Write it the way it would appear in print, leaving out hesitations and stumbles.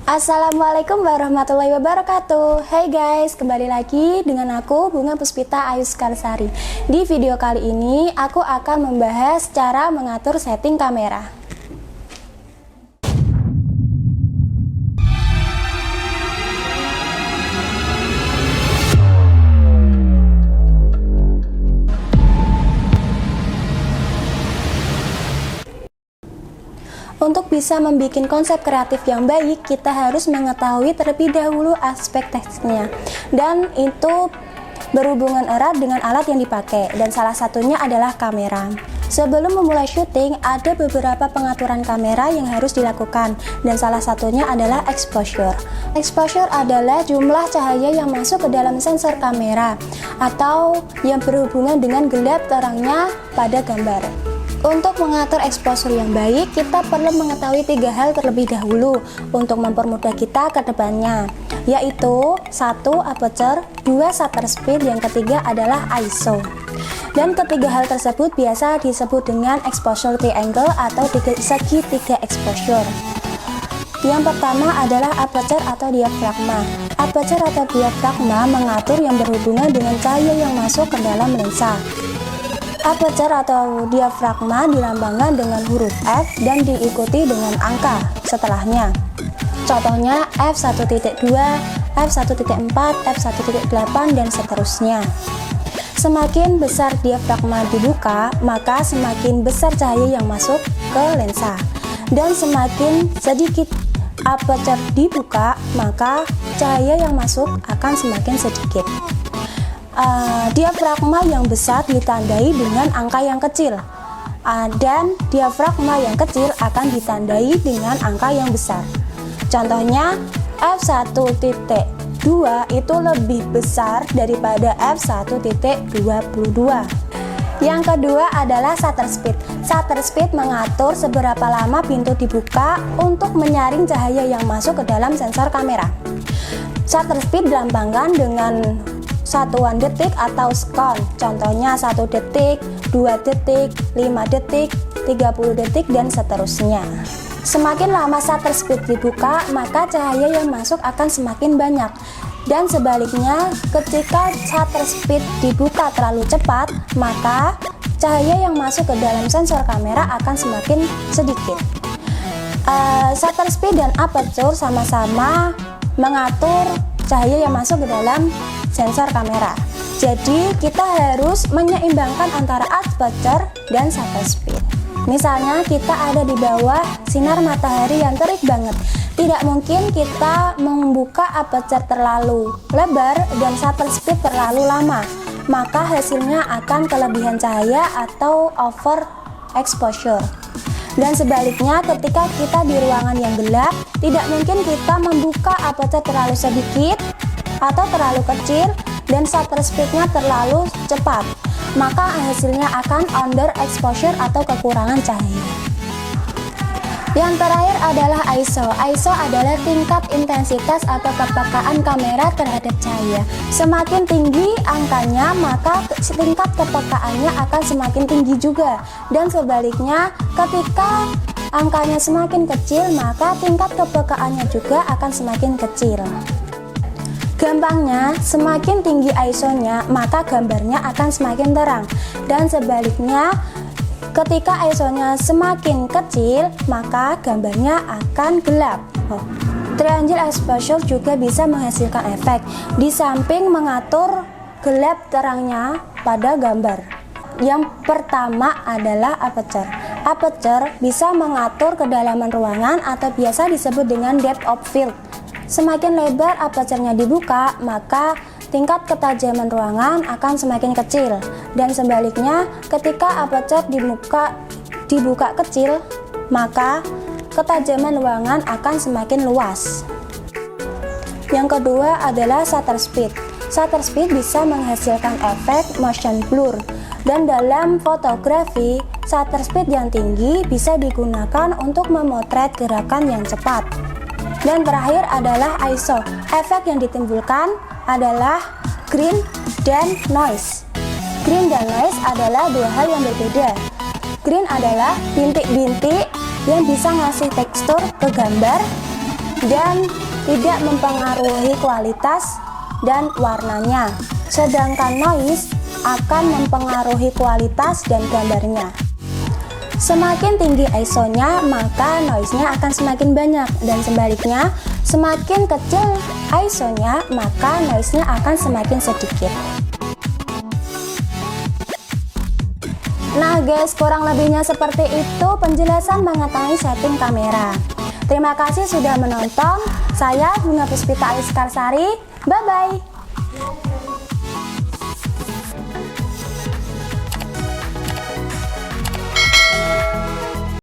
Assalamualaikum warahmatullahi wabarakatuh. Hey guys, kembali lagi dengan aku Bunga Puspita Ayu Skarsari. Di video kali ini aku akan membahas cara mengatur setting kamera. Untuk bisa membuat konsep kreatif yang baik, kita harus mengetahui terlebih dahulu aspek teknisnya. Dan itu berhubungan erat dengan alat yang dipakai, dan salah satunya adalah kamera. Sebelum memulai syuting, ada beberapa pengaturan kamera yang harus dilakukan, dan salah satunya adalah exposure. Exposure adalah jumlah cahaya yang masuk ke dalam sensor kamera, atau yang berhubungan dengan gelap terangnya pada gambar. Untuk mengatur exposure yang baik, kita perlu mengetahui 3 hal terlebih dahulu untuk mempermudah kita ke depannya, yaitu 1. Aperture, 2. Shutter speed, yang ketiga adalah ISO. Dan ketiga hal tersebut biasa disebut dengan exposure triangle atau segitiga exposure. Yang pertama adalah aperture atau diafragma. Aperture atau diafragma mengatur yang berhubungan dengan cahaya yang masuk ke dalam lensa. Aperture atau diafragma dilambangkan dengan huruf F dan diikuti dengan angka setelahnya. Contohnya f1.2, f1.4, f1.8, dan seterusnya. Semakin besar diafragma dibuka, maka semakin besar cahaya yang masuk ke lensa. Dan semakin sedikit aperture dibuka, maka cahaya yang masuk akan semakin sedikit. Diafragma yang besar ditandai dengan angka yang kecil, dan diafragma yang kecil akan ditandai dengan angka yang besar. Contohnya f1.2 itu lebih besar daripada f1.22. Yang kedua adalah shutter speed. Shutter speed mengatur seberapa lama pintu dibuka untuk menyaring cahaya yang masuk ke dalam sensor kamera. Shutter speed dilambangkan dengan satuan detik atau second. Contohnya 1 detik, 2 detik, 5 detik, 30 detik, dan seterusnya. Semakin lama shutter speed dibuka, maka cahaya yang masuk akan semakin banyak. Dan sebaliknya, ketika shutter speed dibuka terlalu cepat, maka cahaya yang masuk ke dalam sensor kamera akan semakin sedikit. Shutter speed dan aperture sama-sama mengatur cahaya yang masuk ke dalam sensor kamera. Jadi kita harus menyeimbangkan antara aperture dan shutter speed. Misalnya kita ada di bawah sinar matahari yang terik banget. Tidak mungkin kita membuka aperture terlalu lebar dan shutter speed terlalu lama. Maka hasilnya akan kelebihan cahaya atau over exposure. Dan sebaliknya, ketika kita di ruangan yang gelap, tidak mungkin kita membuka aperture terlalu sedikit atau terlalu kecil dan shutter speednya terlalu cepat, maka hasilnya akan under exposure atau kekurangan cahaya. Yang terakhir adalah ISO. ISO adalah tingkat intensitas atau kepekaan kamera terhadap cahaya. Semakin tinggi angkanya, maka tingkat kepekaannya akan semakin tinggi juga. Dan sebaliknya, ketika angkanya semakin kecil, maka tingkat kepekaannya juga akan semakin kecil. Gampangnya, semakin tinggi ISO-nya, maka gambarnya akan semakin terang. Dan sebaliknya, ketika ISO-nya semakin kecil, maka gambarnya akan gelap. Triangle exposure juga bisa menghasilkan efek, di samping mengatur gelap terangnya pada gambar. Yang pertama adalah aperture. Aperture bisa mengatur kedalaman ruangan atau biasa disebut dengan depth of field. Semakin lebar aperture-nya dibuka, maka tingkat ketajaman ruangan akan semakin kecil. Dan sebaliknya, ketika aperture dibuka kecil, maka ketajaman ruangan akan semakin luas. Yang kedua adalah shutter speed. Shutter speed bisa menghasilkan efek motion blur. Dan dalam fotografi, shutter speed yang tinggi bisa digunakan untuk memotret gerakan yang cepat. Dan terakhir adalah ISO. Efek yang ditimbulkan adalah green dan noise. Green dan noise adalah dua hal yang berbeda. Green adalah bintik-bintik yang bisa ngasih tekstur ke gambar, dan tidak mempengaruhi kualitas dan warnanya. Sedangkan noise akan mempengaruhi kualitas dan gambarnya. Semakin tinggi ISO-nya, maka noise-nya akan semakin banyak, dan sebaliknya, semakin kecil ISO-nya, maka noise-nya akan semakin sedikit. Nah guys, kurang lebihnya seperti itu penjelasan mengenai setting kamera. Terima kasih sudah menonton. Saya Bunga Puspita Aliskarsari. Bye-bye.